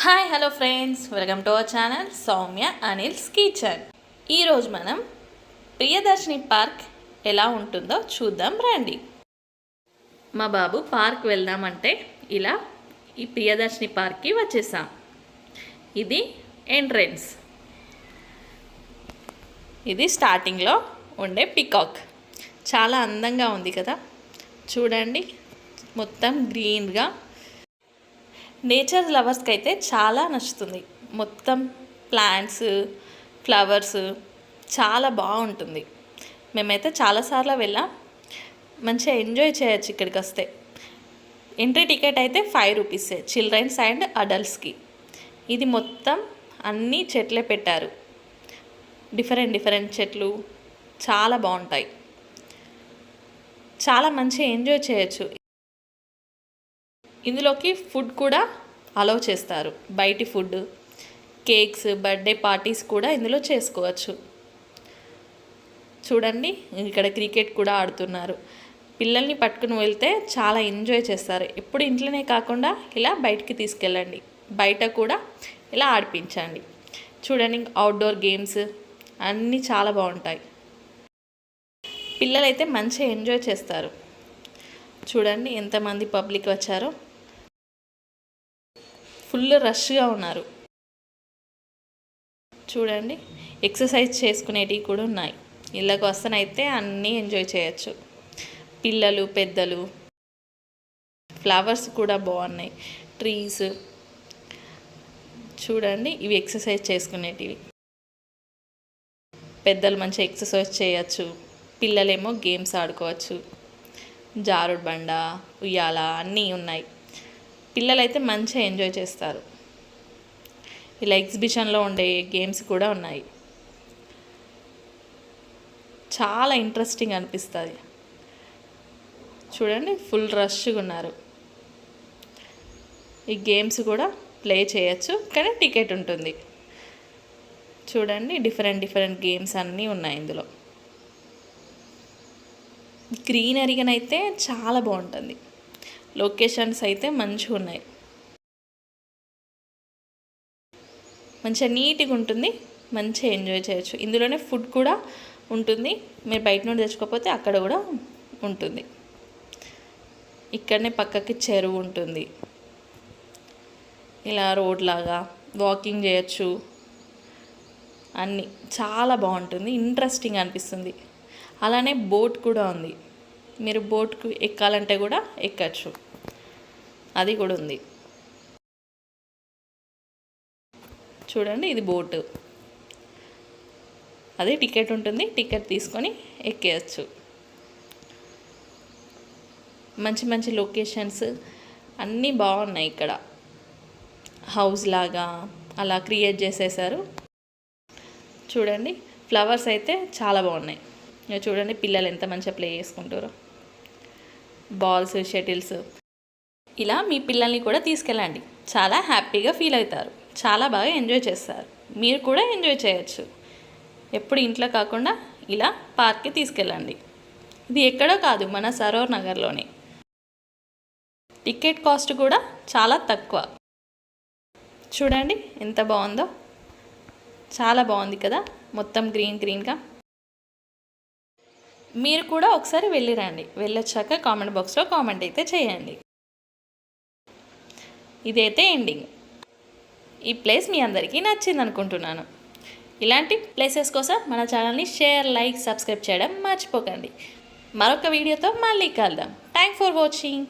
Hi hello friends, welcome to our channel Soumya Anil's kitchen. ఈరోజు మనం Priyadarshini park ఎలా ఉంటుందో చూద్దాం రండి. మా బాబు పార్క్ వెళ్దామంటే ఇలా ఈ ప్రియదర్శిని పార్క్కి వచ్చేసాం. ఇది ఎంట్రన్స్. ఇది స్టార్టింగ్లో ఉండే పికాక్. చాలా అందంగా ఉంది కదా, చూడండి. మొత్తం గ్రీన్గా, నేచర్ లవర్స్కి అయితే చాలా నచ్చుతుంది. మొత్తం ప్లాంట్స్, ఫ్లవర్స్ చాలా బాగుంటుంది. మేమైతే చాలాసార్లు వెళ్ళాం. మంచిగా ఎంజాయ్ చేయొచ్చు ఇక్కడికి వస్తే. ఎంట్రీ టికెట్ అయితే 5 రూపీసే, చిల్డ్రన్స్ అండ్ అడల్ట్స్కి. ఇది మొత్తం అన్నీ చెట్లే పెట్టారు. డిఫరెంట్ చెట్లు చాలా బాగుంటాయి. చాలా మంచిగా ఎంజాయ్ చేయొచ్చు. ఇందులోకి ఫుడ్ కూడా అలౌ చేస్తారు. బయటి ఫుడ్, కేక్స్, బర్త్డే పార్టీస్ కూడా ఇందులో చేసుకోవచ్చు. చూడండి, ఇక్కడ క్రికెట్ కూడా ఆడుతున్నారు. పిల్లల్ని పట్టుకుని వెళ్తే చాలా ఎంజాయ్ చేస్తారు. ఎప్పుడు ఇంట్లోనే కాకుండా ఇలా బయటికి తీసుకెళ్ళండి. బయట కూడా ఇలా ఆడిపించండి. చూడండి, అవుట్డోర్ గేమ్స్ అన్నీ చాలా బాగుంటాయి. పిల్లలైతే మంచిగా ఎంజాయ్ చేస్తారు. చూడండి ఎంతమంది పబ్లిక్ వచ్చారో. ఫుల్ రష్గా ఉన్నారు. చూడండి, ఎక్సర్సైజ్ చేసుకునేటివి కూడా ఉన్నాయి. ఇళ్ళకి వస్తేనైతే అన్నీ ఎంజాయ్ చేయొచ్చు. పిల్లలు, పెద్దలు. ఫ్లవర్స్ కూడా బాగున్నాయి, ట్రీస్. చూడండి, ఇవి ఎక్సర్సైజ్ చేసుకునేటివి. పెద్దలు మంచిగా ఎక్సర్సైజ్ చేయొచ్చు, పిల్లలేమో గేమ్స్ ఆడుకోవచ్చు. జారుడు బండ, ఉయ్యాల అన్నీ ఉన్నాయి. పిల్లలైతే మంచిగా ఎంజాయ్ చేస్తారు. ఇలా ఎగ్జిబిషన్లో ఉండే గేమ్స్ కూడా ఉన్నాయి. చాలా ఇంట్రెస్టింగ్ అనిపిస్తుంది. చూడండి, ఫుల్ రష్గా ఉన్నారు. ఈ గేమ్స్ కూడా ప్లే చేయొచ్చు, కానీ టికెట్ ఉంటుంది. చూడండి, డిఫరెంట్ గేమ్స్ అన్నీ ఉన్నాయి ఇందులో. గ్రీనరీగానైతే చాలా బాగుంటుంది. లొకేషన్స్ అయితే మంచిగా ఉన్నాయి. మంచిగా నీట్గా ఉంటుంది. మంచిగా ఎంజాయ్ చేయొచ్చు. ఇందులోనే ఫుడ్ కూడా ఉంటుంది. మీరు బయట నుండి తెచ్చుకోకపోతే అక్కడ కూడా ఉంటుంది. ఇక్కడనే పక్కకి చెరువు ఉంటుంది. ఇలా రోడ్ లాగా వాకింగ్ చేయొచ్చు. అన్నీ చాలా బాగుంటుంది. ఇంట్రెస్టింగ్ అనిపిస్తుంది. అలానే బోట్ కూడా ఉంది. మీరు బోట్కు ఎక్కాలంటే కూడా ఎక్కచ్చు. అది కూడా ఉంది. చూడండి, ఇది బోటు. అది టికెట్ ఉంటుంది. టికెట్ తీసుకొని ఎక్కేయచ్చు. మంచి లొకేషన్స్ అన్నీ బాగున్నాయి. ఇక్కడ హౌస్ లాగా అలా క్రియేట్ చేసేసారు. చూడండి, ఫ్లవర్స్ అయితే చాలా బాగున్నాయి. చూడండి, పిల్లలు ఎంత మంచిగా ప్లే చేసుకుంటారో. Balls, shuttles. ఇలా మీ పిల్లల్ని కూడా తీసుకెళ్ళండి. చాలా హ్యాపీగా ఫీల్ అవుతారు. చాలా బాగా ఎంజాయ్ చేస్తారు. మీరు కూడా ఎంజాయ్ చేయొచ్చు. ఎప్పుడు ఇంట్లో కాకుండా ఇలా పార్క్కి తీసుకెళ్ళండి. ఇది ఎక్కడో కాదు, మన సరోవర్ నగర్లోనే. టికెట్ కాస్ట్ కూడా చాలా తక్కువ. చూడండి ఎంత బాగుందో. చాలా బాగుంది కదా, మొత్తం గ్రీన్గా. మీరు కూడా ఒకసారి వెళ్ళిరండి. వెళ్ళొచ్చాక కామెంట్ బాక్స్లో కామెంట్ అయితే చేయండి. ఇదైతే ఎండింగ్. ఈ ప్లేస్ మీ అందరికీ నచ్చింది అనుకుంటున్నాను. ఇలాంటి ప్లేసెస్ కోసం మన ఛానల్ని షేర్, లైక్, సబ్స్క్రైబ్ చేయడం మర్చిపోకండి. మరొక వీడియోతో మళ్ళీ కలుద్దాం. Thanks for watching.